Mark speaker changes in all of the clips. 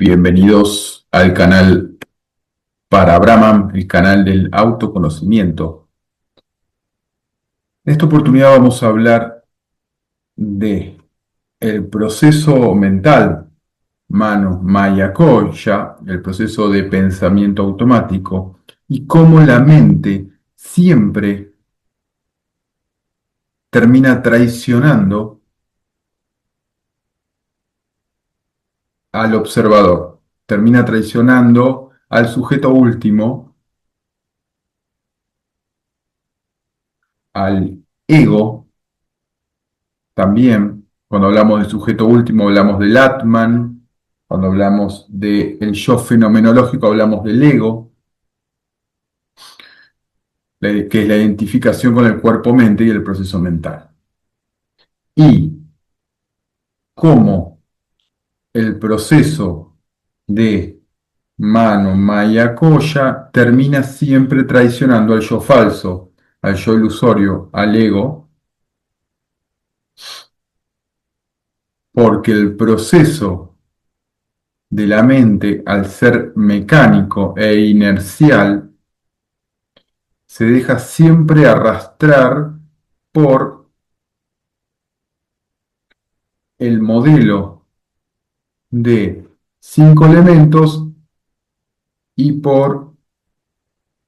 Speaker 1: Bienvenidos al canal para Brahman, el canal del autoconocimiento. En esta oportunidad vamos a hablar de el proceso mental, mano, maya, koya, el proceso de pensamiento automático y cómo la mente siempre termina traicionando al observador, termina traicionando al sujeto último, al ego. También, cuando hablamos de sujeto último, hablamos del Atman. Cuando hablamos del yo fenomenológico, hablamos del ego, que es la identificación con el cuerpo-mente y el proceso mental. Y cómo el proceso de mano, maya, koya termina siempre traicionando al yo falso, al yo ilusorio, al ego, porque el proceso de la mente, al ser mecánico e inercial, se deja siempre arrastrar por el modelo de 5 elementos y por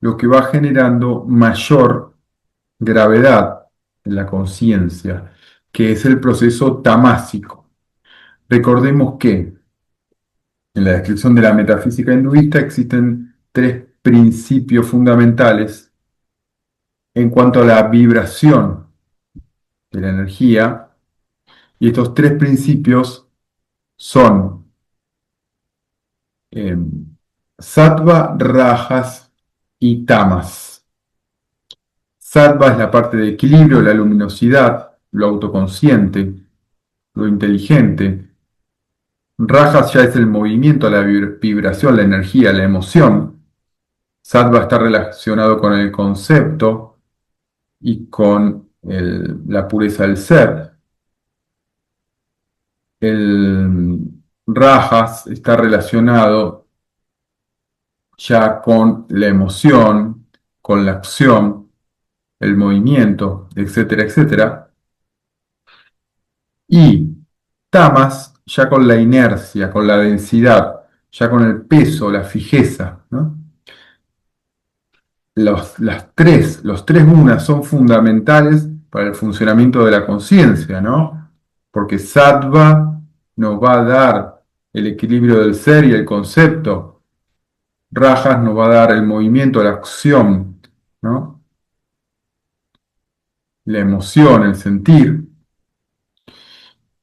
Speaker 1: lo que va generando mayor gravedad en la conciencia, que es el proceso tamásico. Recordemos que en la descripción de la metafísica hinduista existen 3 principios fundamentales en cuanto a la vibración de la energía, y estos 3 principios son eh, sattva, rajas y tamas. Sattva es la parte de equilibrio, la luminosidad, lo autoconsciente, lo inteligente. Rajas ya es el movimiento, la vibración, la energía, la emoción. Sattva está relacionado con el concepto y con la pureza del ser. El Rajas está relacionado ya con la emoción, con la acción, el movimiento, etcétera, etcétera. Y tamas ya con la inercia, con la densidad, ya con el peso, la fijeza, ¿no? Los tres gunas son fundamentales para el funcionamiento de la conciencia, ¿no? Porque sattva nos va a dar el equilibrio del ser y el concepto. Rajas nos va a dar el movimiento, la acción, ¿no? La emoción, el sentir.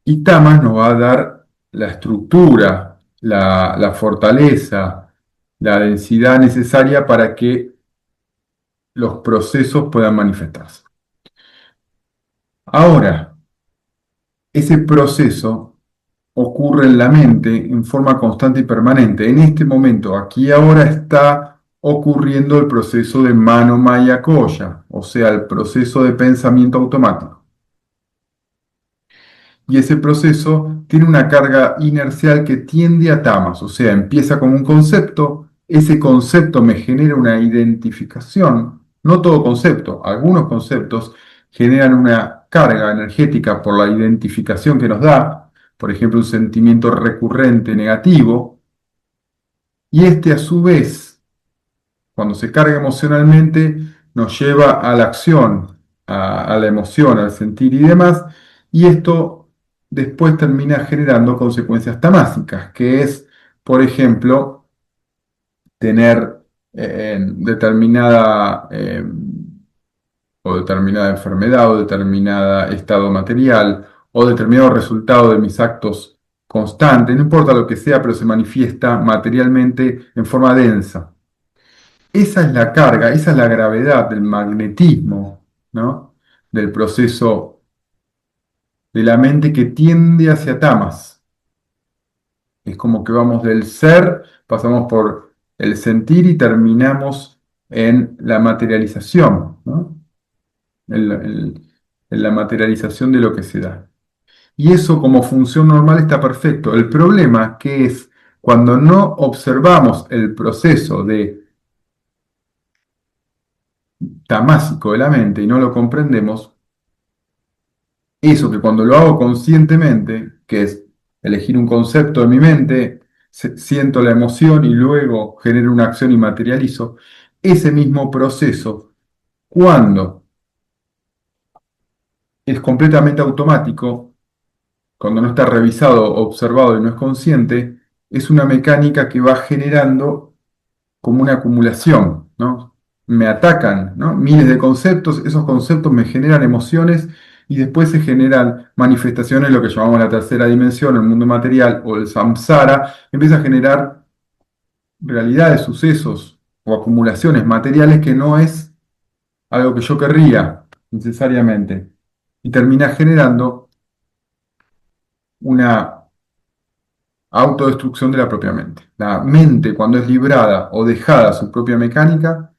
Speaker 1: Y tamas nos va a dar la estructura, la fortaleza, la densidad necesaria para que los procesos puedan manifestarse. Ahora, ese proceso ocurre en la mente en forma constante y permanente. En este momento, aquí y ahora, está ocurriendo el proceso de mano maya koya, o sea, el proceso de pensamiento automático. Y ese proceso tiene una carga inercial que tiende a tamas, o sea, empieza como un concepto, ese concepto me genera una identificación, no todo concepto, algunos conceptos generan una carga energética por la identificación que nos da, por ejemplo, un sentimiento recurrente negativo, y este a su vez, cuando se carga emocionalmente, nos lleva a la acción, a la emoción, al sentir y demás, y esto después termina generando consecuencias tamásicas, que es, por ejemplo, tener determinada o determinada enfermedad o determinado estado material o determinado resultado de mis actos constantes, no importa lo que sea, pero se manifiesta materialmente en forma densa. Esa es la carga, esa es la gravedad del magnetismo, ¿no? Del proceso de la mente que tiende hacia tamas. Es como que vamos del ser, pasamos por el sentir y terminamos en la materialización, ¿no? En la materialización de lo que se da. Y eso como función normal está perfecto. El problema, ¿qué es? Cuando no observamos el proceso de tamásico de la mente y no lo comprendemos, eso que cuando lo hago conscientemente, que es elegir un concepto en mi mente, siento la emoción y luego genero una acción y materializo, ese mismo proceso, cuando es completamente automático, cuando no está revisado, observado y no es consciente, es una mecánica que va generando como una acumulación, ¿no? Me atacan, ¿no? Miles de conceptos, esos conceptos me generan emociones y después se generan manifestaciones, lo que llamamos la tercera dimensión, el mundo material o el samsara, empieza a generar realidades, sucesos o acumulaciones materiales que no es algo que yo querría necesariamente y termina generando una autodestrucción de la propia mente. La mente, cuando es librada o dejada a su propia mecánica,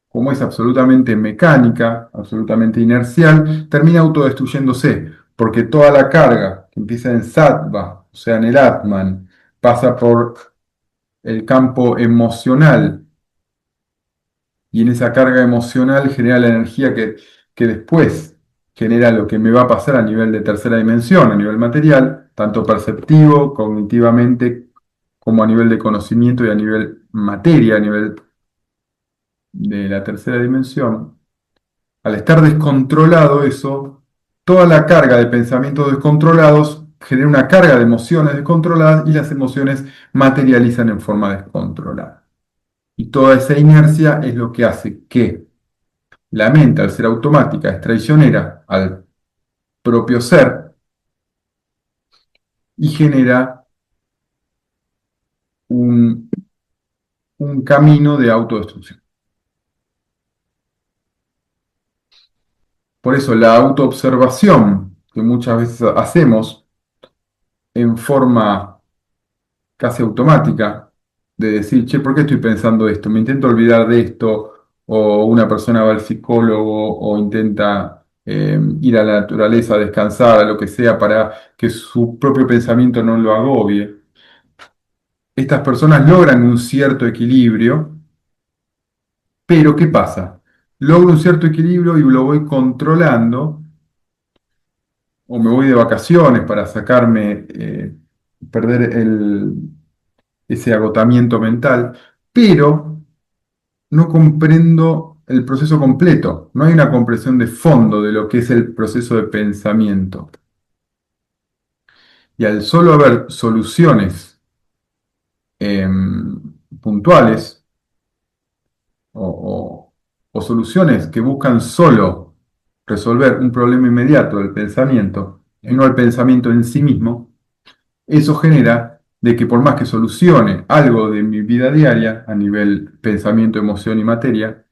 Speaker 1: como es absolutamente mecánica, absolutamente inercial, termina autodestruyéndose, porque toda la carga que empieza en sattva, o sea, en el Atman, pasa por el campo emocional, y en esa carga emocional genera la energía que después genera lo que me va a pasar a nivel de tercera dimensión, a nivel material, tanto perceptivo, cognitivamente, como a nivel de conocimiento y a nivel materia, a nivel de la tercera dimensión. Al estar descontrolado eso, toda la carga de pensamientos descontrolados genera una carga de emociones descontroladas y las emociones materializan en forma descontrolada. Y toda esa inercia es lo que hace que la mente, al ser automática, es traicionera al propio ser y genera un, un camino de autodestrucción. Por eso la autoobservación que muchas veces hacemos en forma casi automática, de decir, che, ¿por qué estoy pensando esto? Me intento olvidar de esto, o una persona va al psicólogo o intenta ir a la naturaleza, a descansar, a lo que sea, para que su propio pensamiento no lo agobie. Estas personas logran un cierto equilibrio, pero ¿qué pasa? Logro un cierto equilibrio y lo voy controlando, o me voy de vacaciones para sacarme, perder ese agotamiento mental, pero no comprendo el proceso completo, no hay una comprensión de fondo de lo que es el proceso de pensamiento. Y al solo haber soluciones puntuales o, o soluciones que buscan solo resolver un problema inmediato del pensamiento, y no el pensamiento en sí mismo, eso genera de que por más que solucione algo de mi vida diaria a nivel pensamiento, emoción y materia,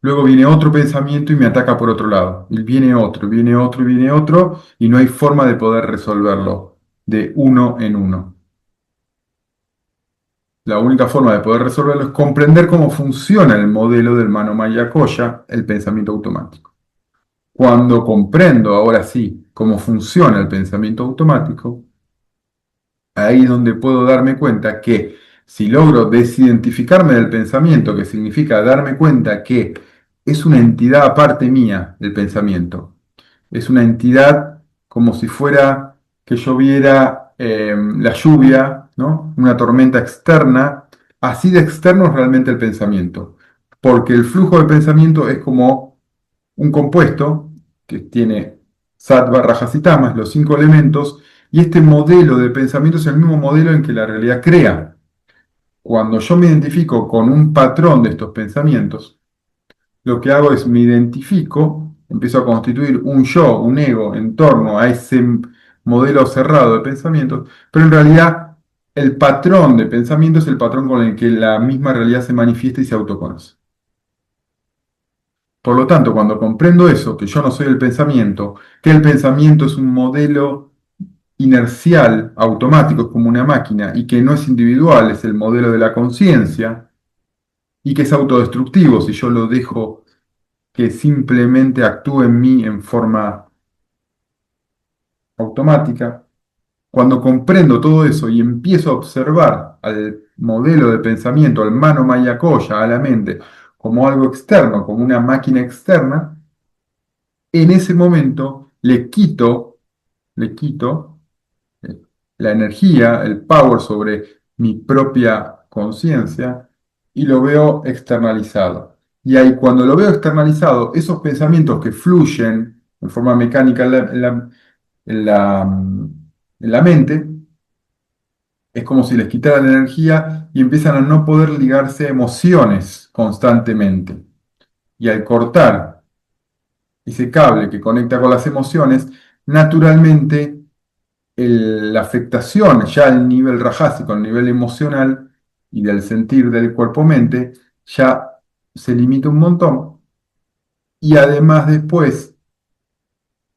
Speaker 1: luego viene otro pensamiento y me ataca por otro lado. Y viene otro, viene otro, y viene otro, y no hay forma de poder resolverlo de uno en uno. La única forma de poder resolverlo es comprender cómo funciona el modelo del Manomaya Koya, el pensamiento automático. Cuando comprendo ahora sí cómo funciona el pensamiento automático, ahí es donde puedo darme cuenta que si logro desidentificarme del pensamiento, que significa darme cuenta que es una entidad aparte mía, el pensamiento, es una entidad como si fuera que yo viera la lluvia, ¿no? Una tormenta externa, así de externo es realmente el pensamiento, porque el flujo de pensamiento es como un compuesto que tiene sattva, rajas y tamas, los cinco elementos, y este modelo de pensamiento es el mismo modelo en que la realidad crea. Cuando yo me identifico con un patrón de estos pensamientos, lo que hago es me identifico, empiezo a constituir un yo, un ego en torno a ese modelo cerrado de pensamientos, pero en realidad el patrón de pensamiento es el patrón con el que la misma realidad se manifiesta y se autoconoce. Por lo tanto, cuando comprendo eso, que yo no soy el pensamiento, que el pensamiento es un modelo inercial, automático, es como una máquina, y que no es individual, es el modelo de la conciencia, y que es autodestructivo si yo lo dejo que simplemente actúe en mí en forma automática, Cuando comprendo todo eso y empiezo a observar al modelo de pensamiento, al mano maya koya, a la mente, como algo externo, como una máquina externa, en ese momento le quito eh, la energía, el power sobre mi propia conciencia y lo veo externalizado. Y ahí cuando lo veo externalizado, esos pensamientos que fluyen en forma mecánica en la mente, es como si les quitara la energía y empiezan a no poder ligarse a emociones constantemente. Y al cortar ese cable que conecta con las emociones, naturalmente la afectación ya al nivel rajásico, al nivel emocional y del sentir del cuerpo-mente, ya se limita un montón. Y además después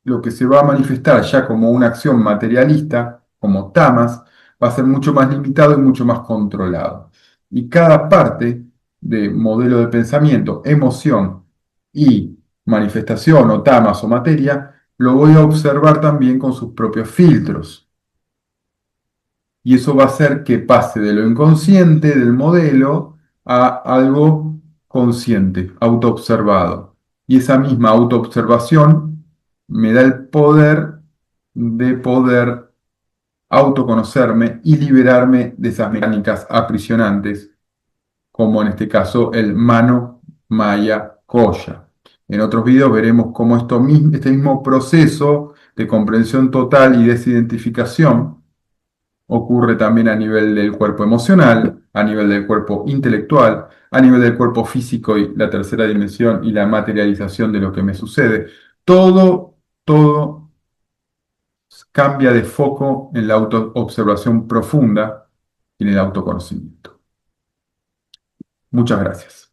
Speaker 1: lo que se va a manifestar ya como una acción materialista, como tamas, va a ser mucho más limitado y mucho más controlado. Y cada parte de modelo de pensamiento, emoción y manifestación o tamas o materia, lo voy a observar también con sus propios filtros. Y eso va a hacer que pase de lo inconsciente del modelo a algo consciente, autoobservado. Y esa misma autoobservación me da el poder de poder autoconocerme y liberarme de esas mecánicas aprisionantes, como en este caso el mano maya koya. En otros videos veremos cómo este mismo proceso de comprensión total y desidentificación ocurre también a nivel del cuerpo emocional, a nivel del cuerpo intelectual, a nivel del cuerpo físico y la tercera dimensión y la materialización de lo que me sucede. Todo cambia de foco en la autoobservación profunda y en el autoconocimiento. Muchas gracias.